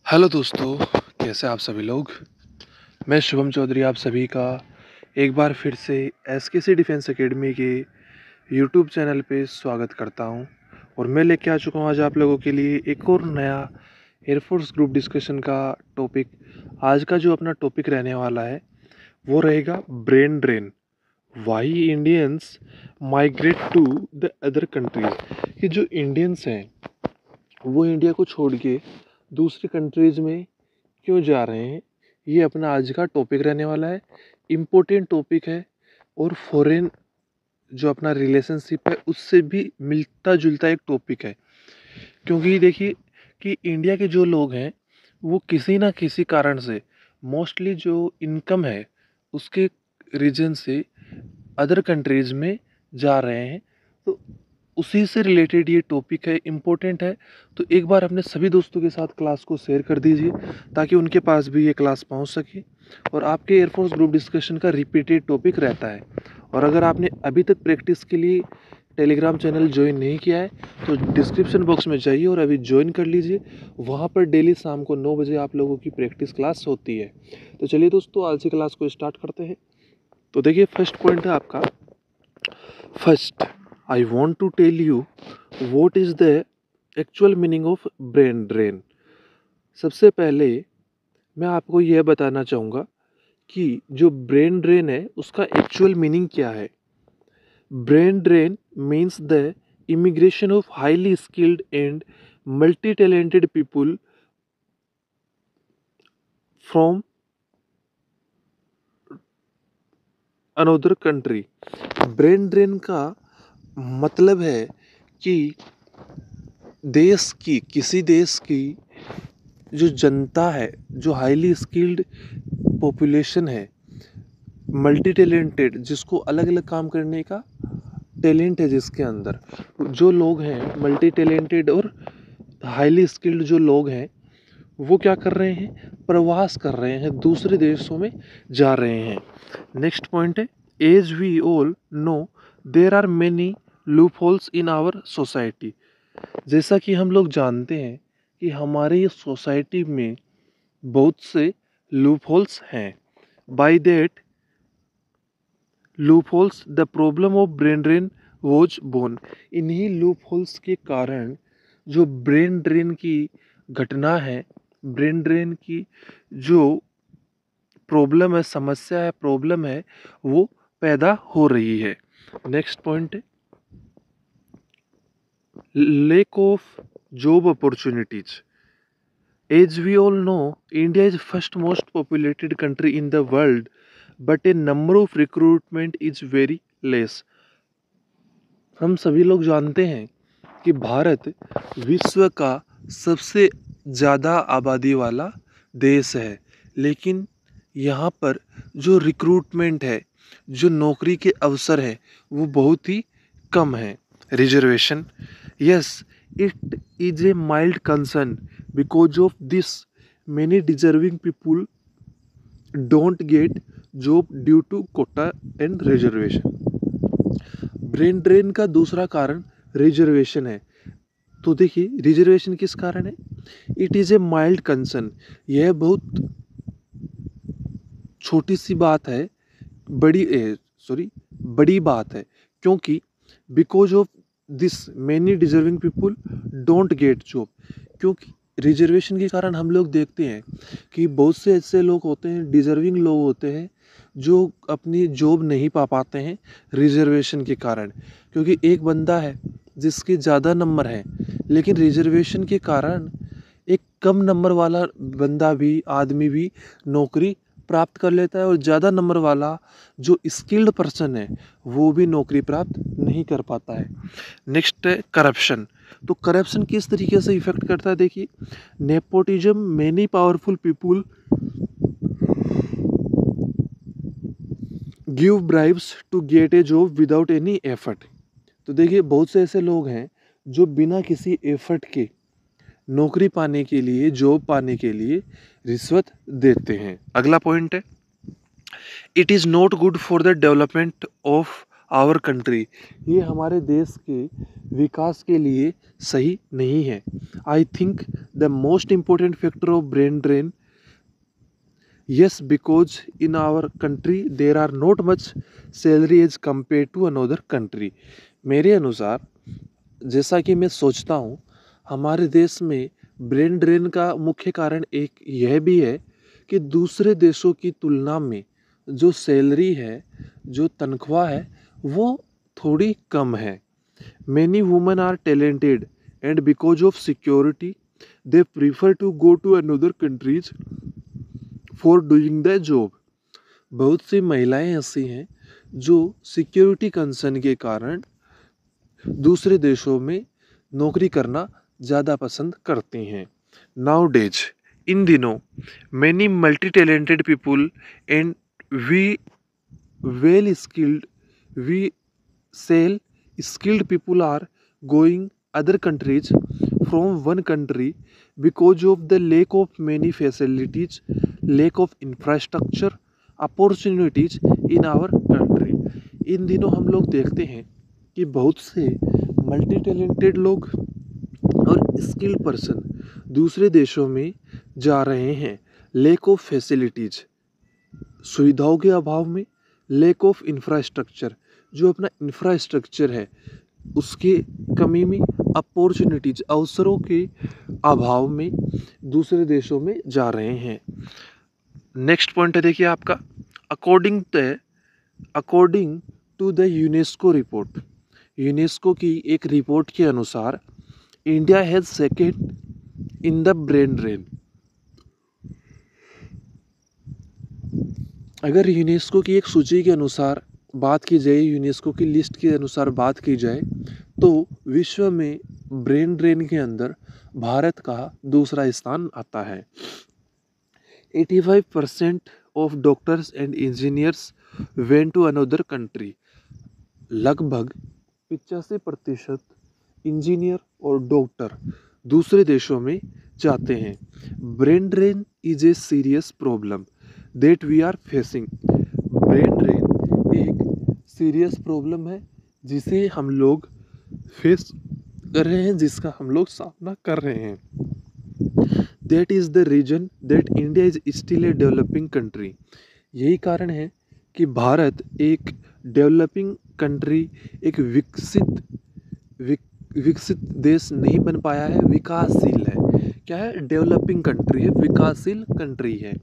Hello दोस्तों, कैसे आप सभी लोग। मैं शुभम चौधरी आप सभी का एक बार फिर से एसकेसी डिफेंस एकेडमी के यूट्यूब चैनल पे स्वागत करता हूं। और मैं लेके आ चुका हूं आज आप लोगों के लिए एक और नया एयरफोर्स ग्रुप डिस्कशन का टॉपिक। आज का जो अपना टॉपिक रहने वाला है वो रहेगा brain drain, why Indians migrate to the other countries. कि जो इंडियंस हैं वो इंडिया को छोड़ के दूसरी कंट्रीज़ में क्यों जा रहे हैं, ये अपना आज का टॉपिक रहने वाला है। इम्पोर्टेंट टॉपिक है और फॉरेन जो अपना रिलेशनशिप है उससे भी मिलता जुलता एक टॉपिक है। क्योंकि देखिए कि इंडिया के जो लोग हैं वो किसी ना किसी कारण से मोस्टली जो इनकम है उसके रीजन से अदर कंट्रीज़ में जा रहे हैं। तो उसी से रिलेटेड ये टॉपिक है, इम्पोर्टेंट है। तो एक बार अपने सभी दोस्तों के साथ क्लास को शेयर कर दीजिए ताकि उनके पास भी ये क्लास पहुंच सके और आपके एयरफोर्स ग्रुप डिस्कशन का रिपीटेड टॉपिक रहता है। और अगर आपने अभी तक प्रैक्टिस के लिए टेलीग्राम चैनल ज्वाइन नहीं किया है तो डिस्क्रिप्शन बॉक्स में जाइए और अभी ज्वाइन कर लीजिए। वहाँ पर डेली शाम को 9 बजे आप लोगों की प्रैक्टिस क्लास होती है। तो चलिए दोस्तों, आज की क्लास को स्टार्ट करते हैं। तो देखिए, फर्स्ट पॉइंट है आपका, first I want to tell you what is the actual meaning of brain drain. सबसे पहले मैं आपको यह बताना चाहूँगा कि जो ब्रेन ड्रेन है उसका एक्चुअल मीनिंग क्या है। Brain drain means the immigration of highly skilled and multi talented people from another country. Brain drain का मतलब है कि देश की, किसी देश की जो जनता है, जो हाईली स्किल्ड पॉपुलेशन है, मल्टी टैलेंटेड, जिसको अलग अलग काम करने का टैलेंट है, जिसके अंदर जो लोग हैं मल्टी टैलेंटेड और हाईली स्किल्ड जो लोग हैं वो क्या कर रहे हैं, प्रवास कर रहे हैं, दूसरे देशों में जा रहे हैं। नेक्स्ट पॉइंट है, as we all know there are many loopholes in our society. जैसा कि हम लोग जानते हैं कि हमारी सोसाइटी में बहुत से लूप होल्स हैं। By that loopholes the problem of brain drain was born. इन्हीं लूप होल्स के कारण जो ब्रेन ड्रेन की घटना है, ब्रेन ड्रेन की जो प्रॉब्लम है, समस्या है, प्रॉब्लम है, वो पैदा हो रही है। नेक्स्ट पॉइंट है, lack of job opportunities. As we all know, India is first most populated country in the world, but a number of recruitment is very less. हम सभी लोग जानते हैं कि भारत विश्व का सबसे ज़्यादा आबादी वाला देश है, लेकिन यहाँ पर जो रिक्रूटमेंट है, जो नौकरी के अवसर हैं, वो बहुत ही कम है। Reservation, yes, it is a mild concern. Because of this, many deserving people don't get job due to quota and reservation. Brain drain का दूसरा कारण रिजर्वेशन है। तो देखिए, रिजर्वेशन किस कारण है, it is a mild concern. यह बहुत छोटी सी बात है, बड़ी बात है, क्योंकि because of this many deserving people don't get job. क्योंकि रिजर्वेशन के कारण हम लोग देखते हैं कि बहुत से ऐसे लोग होते हैं, डिजर्विंग लोग होते हैं, जो अपनी जॉब नहीं पा पाते हैं रिजर्वेशन के कारण। क्योंकि एक बंदा है जिसके ज़्यादा नंबर हैं, लेकिन रिजर्वेशन के कारण एक कम नंबर वाला बंदा भी, आदमी भी नौकरी प्राप्त कर लेता है, और ज़्यादा नंबर वाला जो स्किल्ड पर्सन है वो भी नौकरी प्राप्त नहीं कर पाता है। नेक्स्ट है करप्शन। तो करप्शन किस तरीके से इफेक्ट करता है, देखिए, nepotism, many powerful people give bribes to get a job without any effort. तो देखिए, बहुत से ऐसे लोग हैं जो बिना किसी एफर्ट के नौकरी पाने के लिए, जॉब पाने के लिए रिश्वत देते हैं। अगला पॉइंट है, it is not good for the development of our country. ये हमारे देश के विकास के लिए सही नहीं है। I think The most important factor of brain drain, yes, because in our country there are not much salary as compared to another country. मेरे अनुसार जैसा कि मैं सोचता हूँ, हमारे देश में ब्रेन ड्रेन का मुख्य कारण एक यह भी है कि दूसरे देशों की तुलना में जो सैलरी है, जो तनख्वाह है, वो थोड़ी कम है। Many women are talented and because of security they prefer to go to another countries for doing the job. बहुत सी महिलाएं ऐसी हैं जो सिक्योरिटी कंसर्न के कारण दूसरे देशों में नौकरी करना ज़्यादा पसंद करती हैं। नाउ डेज, इन दिनों many multi talented people and we well skilled we sell skilled people are going other countries from one country because of the lack of many facilities, lack of infrastructure, opportunities in our country। इन दिनों हम लोग देखते हैं कि बहुत से multi talented लोग और स्किल्ड पर्सन दूसरे देशों में जा रहे हैं। लैक ऑफ फैसिलिटीज, सुविधाओं के अभाव में, लैक ऑफ इंफ्रास्ट्रक्चर, जो अपना इंफ्रास्ट्रक्चर है उसके कमी में, अपॉर्चुनिटीज, अवसरों के अभाव में दूसरे देशों में जा रहे हैं। नेक्स्ट पॉइंट है देखिए आपका, according to the UNESCO report, UNESCO की एक रिपोर्ट के अनुसार India has second in the brain drain. अगर यूनेस्को की एक सूची के अनुसार बात की जाए, यूनेस्को की लिस्ट के अनुसार बात की जाए, तो विश्व में ब्रेन ड्रेन के अंदर भारत का दूसरा स्थान आता है। 85% of doctors and engineers went to another country. लगभग 85% इंजीनियर और डॉक्टर दूसरे देशों में जाते हैं। Brain drain is a serious problem that we are facing. Brain drain एक सीरियस प्रॉब्लम है जिसे हम लोग फेस कर रहे हैं, जिसका हम लोग सामना कर रहे हैं। That is the reason that India is still a developing country. यही कारण है कि भारत एक डेवलपिंग कंट्री, एक विकसित देश नहीं बन पाया है, विकासशील है। क्या है? डेवलपिंग कंट्री है, विकासशील कंट्री है,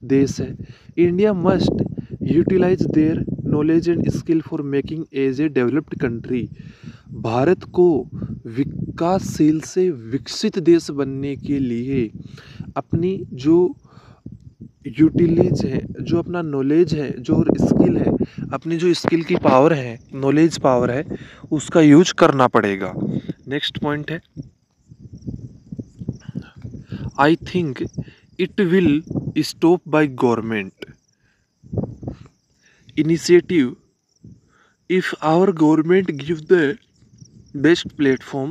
देश है। India must utilize their knowledge and skill for making as a developed country. भारत को विकासशील से विकसित देश बनने के लिए अपनी जो यूटिलाइज है, जो अपना नॉलेज है, जो स्किल है, अपनी जो स्किल की पावर है, नॉलेज पावर है, उसका यूज करना पड़ेगा। नेक्स्ट पॉइंट है, I think it will stop by government initiative if our government give the best platform,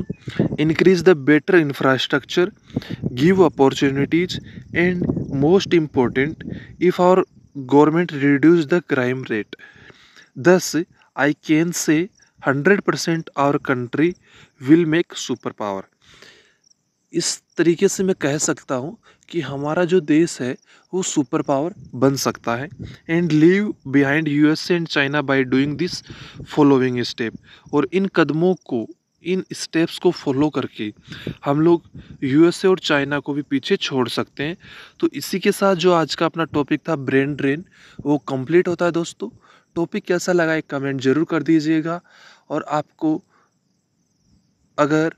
increase the better infrastructure, give opportunities, and most important, if our government reduce the crime rate, thus I can say 100% our country will make superpower। इस तरीके से मैं कह सकता हूँ कि हमारा जो देश है वो सुपर पावर बन सकता है। And leave behind USA and China by doing this following step. और इन कदमों को, इन स्टेप्स को फॉलो करके हम लोग यूएसए और चाइना को भी पीछे छोड़ सकते हैं। तो इसी के साथ जो आज का अपना टॉपिक था ब्रेन ड्रेन, वो कंप्लीट होता है। दोस्तों, टॉपिक कैसा लगा एक कमेंट जरूर कर दीजिएगा। और आपको अगर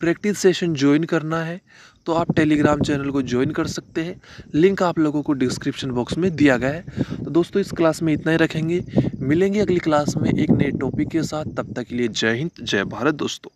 प्रैक्टिस सेशन ज्वाइन करना है तो आप टेलीग्राम चैनल को ज्वाइन कर सकते हैं, लिंक आप लोगों को डिस्क्रिप्शन बॉक्स में दिया गया है। तो दोस्तों, इस क्लास में इतना ही रखेंगे, मिलेंगे अगली क्लास में एक नए टॉपिक के साथ। तब तक के लिए जय हिंद, जय भारत दोस्तों।